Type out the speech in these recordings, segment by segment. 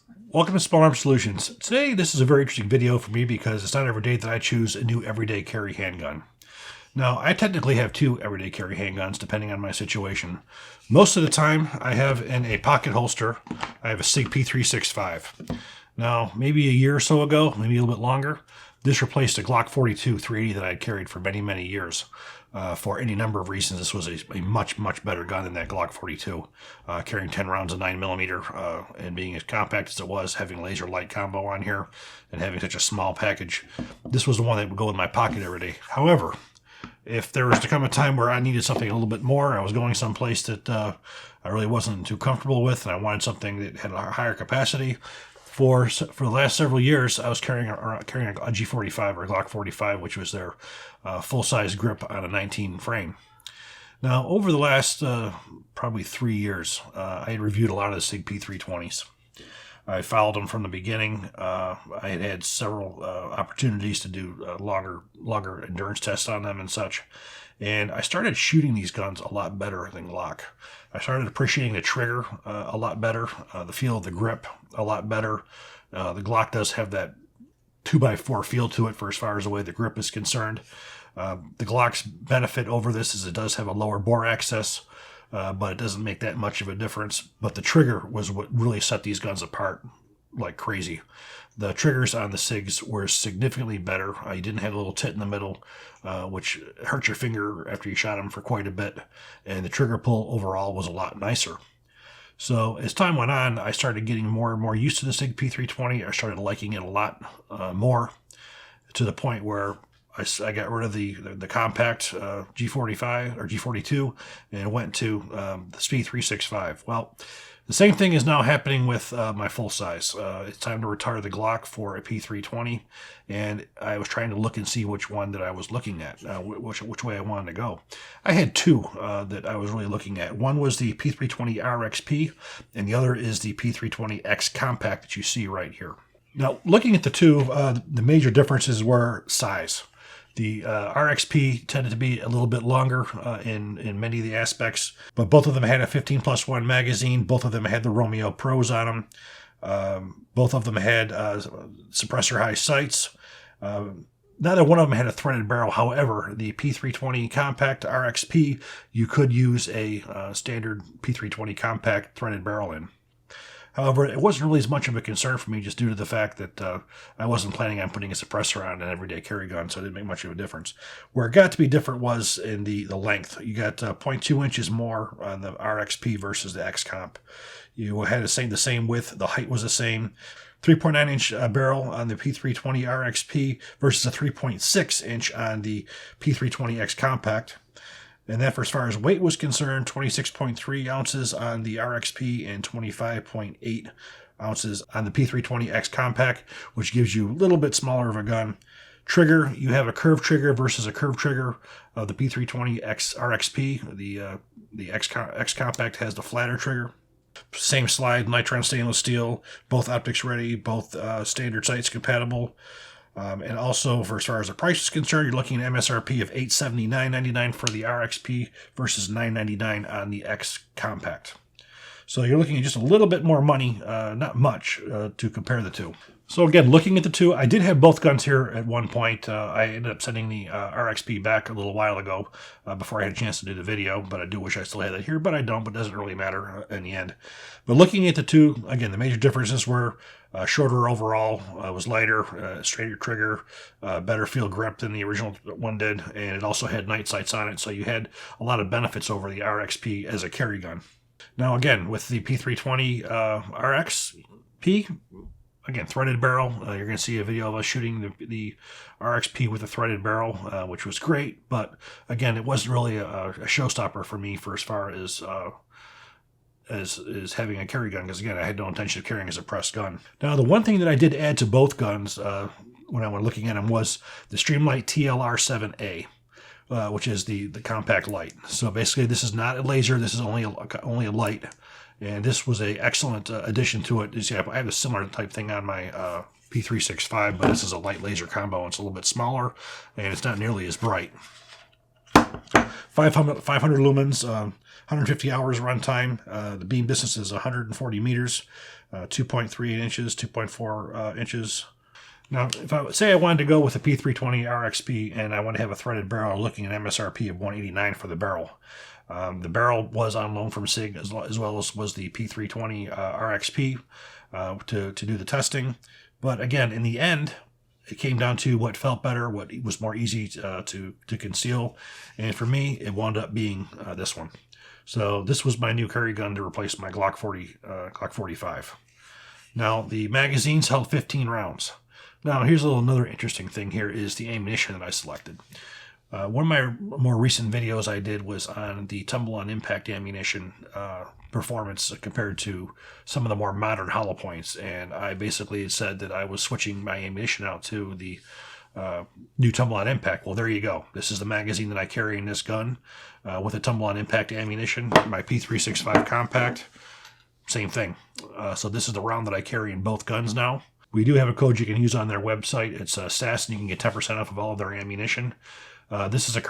Welcome to Small Arms Solutions. Today, this is a very interesting video for me because it's not every day that I choose a new everyday carry handgun. Now, I technically have two everyday carry handguns depending on my situation. Most of the time, I have in a pocket holster, I have a Sig P320. Now, maybe a year or so ago, maybe a little bit longer, this replaced a Glock 42 380 that I had carried for many, many years. For any number of reasons, this was a much, much better gun than that Glock 42. Carrying 10 rounds of 9mm and being as compact as it was, having laser light combo on here, and having such a small package, this was the one that would go in my pocket every day. However, if there was to come a time where I needed something a little bit more, I was going someplace that I really wasn't too comfortable with, and I wanted something that had a higher capacity. For the last several years, I was carrying a G45 or Glock 45, which was their full-size grip on a 19 frame. Now, over the last probably 3 years, I had reviewed a lot of the Sig P320s. I followed them from the beginning. I had had several opportunities to do longer endurance tests on them and such. And I started shooting these guns a lot better than Glock. I started appreciating the trigger a lot better, the feel of the grip a lot better. The Glock does have that 2x4 feel to it for as far as the way the grip is concerned. The Glock's benefit over this is it does have a lower bore access, but it doesn't make that much of a difference. But the trigger was what really set these guns apart like crazy. The triggers on the SIGs were significantly better. You didn't have a little tit in the middle, which hurt your finger after you shot them for quite a bit. And the trigger pull overall was a lot nicer. So as time went on, I started getting more and more used to the Sig P320. I started liking it a lot more, to the point where I got rid of the compact G45 or G42 and went to the P365. Well, the same thing is now happening with my full size. It's time to retire the Glock for a P320, and I was trying to look and see which one that I was looking at, which way I wanted to go. I had two that I was really looking at. One was the P320 RxP, and the other is the P320 XCOMPACT that you see right here. Now, looking at the two, the major differences were size. The RxP tended to be a little bit longer in many of the aspects, but both of them had a 15+1 magazine. Both of them had the Romeo Pros on them. Both of them had suppressor high sights. Neither one of them had a threaded barrel. However, the P320 Compact RxP, you could use a standard P320 Compact threaded barrel in. However, it wasn't really as much of a concern for me just due to the fact that I wasn't planning on putting a suppressor on an everyday carry gun, so it didn't make much of a difference. Where it got to be different was in the length. You got 0.2 inches more on the RxP versus the XComp. You had the same width. The height was the same. 3.9 inch barrel on the P320 RxP versus a 3.6 inch on the P320 XCompact. And that, for as far as weight was concerned, 26.3 ounces on the RxP and 25.8 ounces on the P320 XCompact, which gives you a little bit smaller of a gun. Trigger, you have a curved trigger versus a curved trigger of the P320 RxP. The XCompact has the flatter trigger. Same slide, nitron stainless steel, both optics ready, both standard sights compatible. And also, for as far as the price is concerned, you're looking at MSRP of $879.99 for the RxP versus $999 on the XCompact. So you're looking at just a little bit more money, not much, to compare the two. So again, looking at the two, I did have both guns here at one point. I ended up sending the RxP back a little while ago before I had a chance to do the video, but I do wish I still had that here, but I don't, but it doesn't really matter in the end. But looking at the two, again, the major differences were shorter overall, was lighter, straighter trigger, better feel grip than the original one did, and it also had night sights on it, so you had a lot of benefits over the RxP as a carry gun. Now again, with the P320 RxP, again, threaded barrel. You're going to see a video of us shooting the RxP with a threaded barrel, which was great, but again, it wasn't really a showstopper for me for as far as having a carry gun, because again, I had no intention of carrying as a pressed gun. Now, the one thing that I did add to both guns when I was looking at them was the Streamlight TLR7A, which is the compact light. So basically, this is not a laser. This is only a light, and this was an excellent addition to it. You see, I have a similar type thing on my P365, but this is a light laser combo. And it's a little bit smaller, and it's not nearly as bright. 500 lumens, 150 hours runtime. The beam distance is 140 meters. 2.3 inches, 2.4 inches. Now, if I say I wanted to go with a P320 RxP and I want to have a threaded barrel, looking at MSRP of $189 for the barrel. The barrel was on loan from Sig as well as was the P320 RxP to do the testing. But again, in the end, it came down to what felt better, what was more easy to conceal. And for me, it wound up being this one. So this was my new carry gun to replace my Glock 45. Now, the magazines held 15 rounds. Now, here's another interesting thing here is the ammunition that I selected. One of my more recent videos I did was on the tumble-on impact ammunition performance compared to some of the more modern hollow points, and I basically said that I was switching my ammunition out to the new tumble-on impact. Well, there you go. This is the magazine that I carry in this gun with a tumble-on impact ammunition. My P365 compact, same thing. So this is the round that I carry in both guns now. We do have a code you can use on their website. It's SAS, and you can get 10% off of all of their ammunition. This is a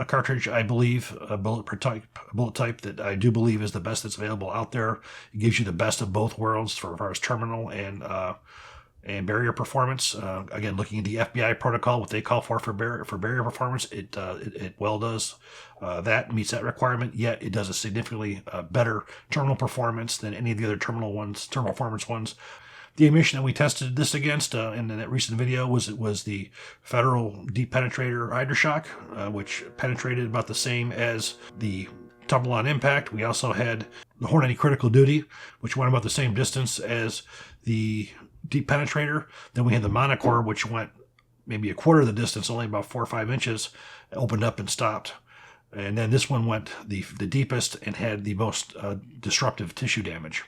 cartridge, I believe, a bullet type that I do believe is the best that's available out there. It gives you the best of both worlds for as far as terminal and barrier performance. Again, looking at the FBI protocol, what they call for barrier performance, it well does that, meets that requirement. Yet it does a significantly better terminal performance than any of the other terminal performance ones. The ammunition that we tested this against in that recent video was the Federal Deep Penetrator Hydroshock, which penetrated about the same as the tumble-on impact. We also had the Hornady Critical Duty, which went about the same distance as the Deep Penetrator. Then we had the Monocore, which went maybe a quarter of the distance, only about 4 or 5 inches, opened up and stopped. And then this one went the deepest and had the most disruptive tissue damage.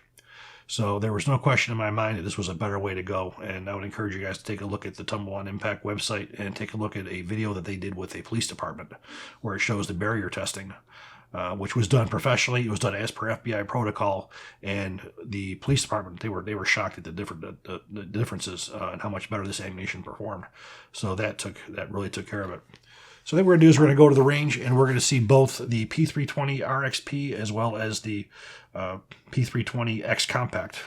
So there was no question in my mind that this was a better way to go, and I would encourage you guys to take a look at the Tumble-On Impact website and take a look at a video that they did with a police department where it shows the barrier testing, which was done professionally. It was done as per FBI protocol, and the police department, they were shocked at the differences and how much better this ammunition performed. So that really took care of it. So then what we're going to do is we're going to go to the range, and we're going to see both the P320 RxP as well as the P320 XCOMPACT.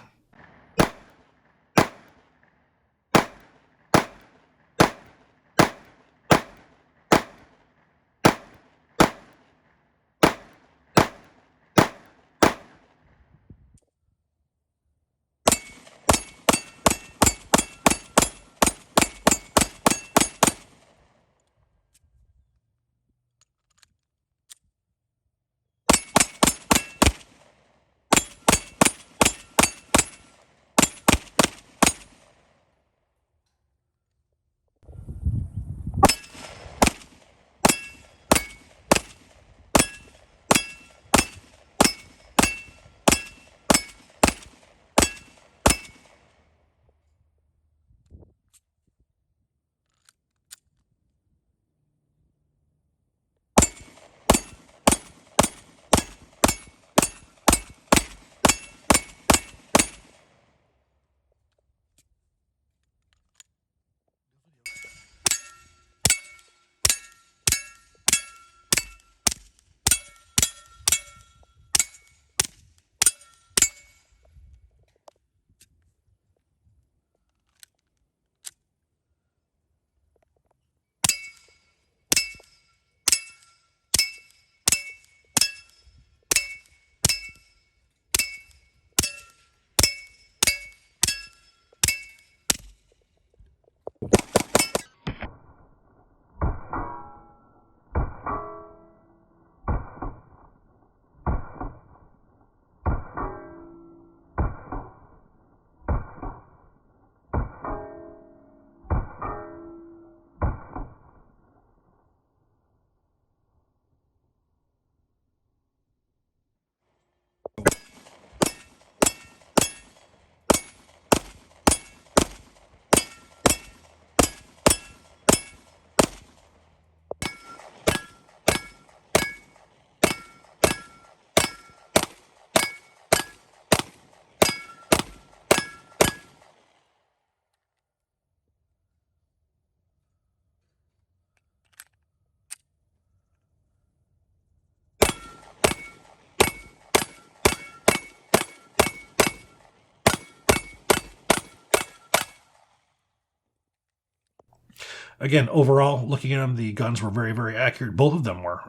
Again, overall, looking at them, the guns were very, very accurate. Both of them were.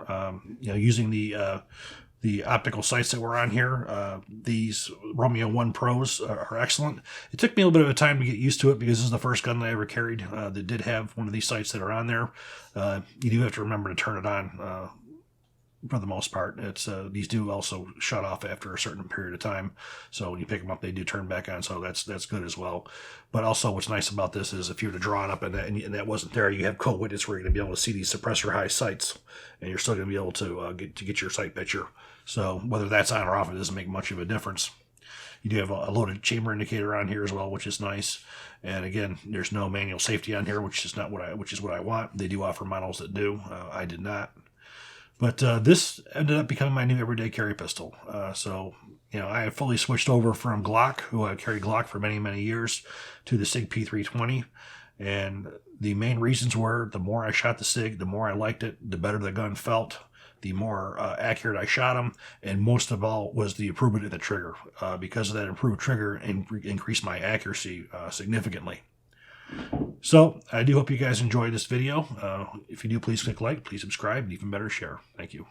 Using the optical sights that were on here, these Romeo 1 Pros are excellent. It took me a little bit of a time to get used to it because this is the first gun that I ever carried that did have one of these sights that are on there. You do have to remember to turn it on for the most part. It's these do also shut off after a certain period of time, so when you pick them up they do turn back on, so that's good as well. But also what's nice about this is if you were to draw it up and that wasn't there, you have co-witness where you're going to be able to see these suppressor high sights, and you're still going to be able to get your sight picture. So whether that's on or off, it doesn't make much of a difference. You do have a loaded chamber indicator on here as well, which is nice. And again, there's no manual safety on here, which is what I want. They do offer models that do. I did not. But this ended up becoming my new everyday carry pistol. So, I have fully switched over from Glock, who I carried Glock for many, many years, to the Sig P320. And the main reasons were the more I shot the Sig, the more I liked it, the better the gun felt, the more accurate I shot them, and most of all was the improvement in the trigger. Because of that improved trigger, increased my accuracy significantly. So I do hope you guys enjoyed this video. If you do, please click like, please subscribe, and even better, share. Thank you.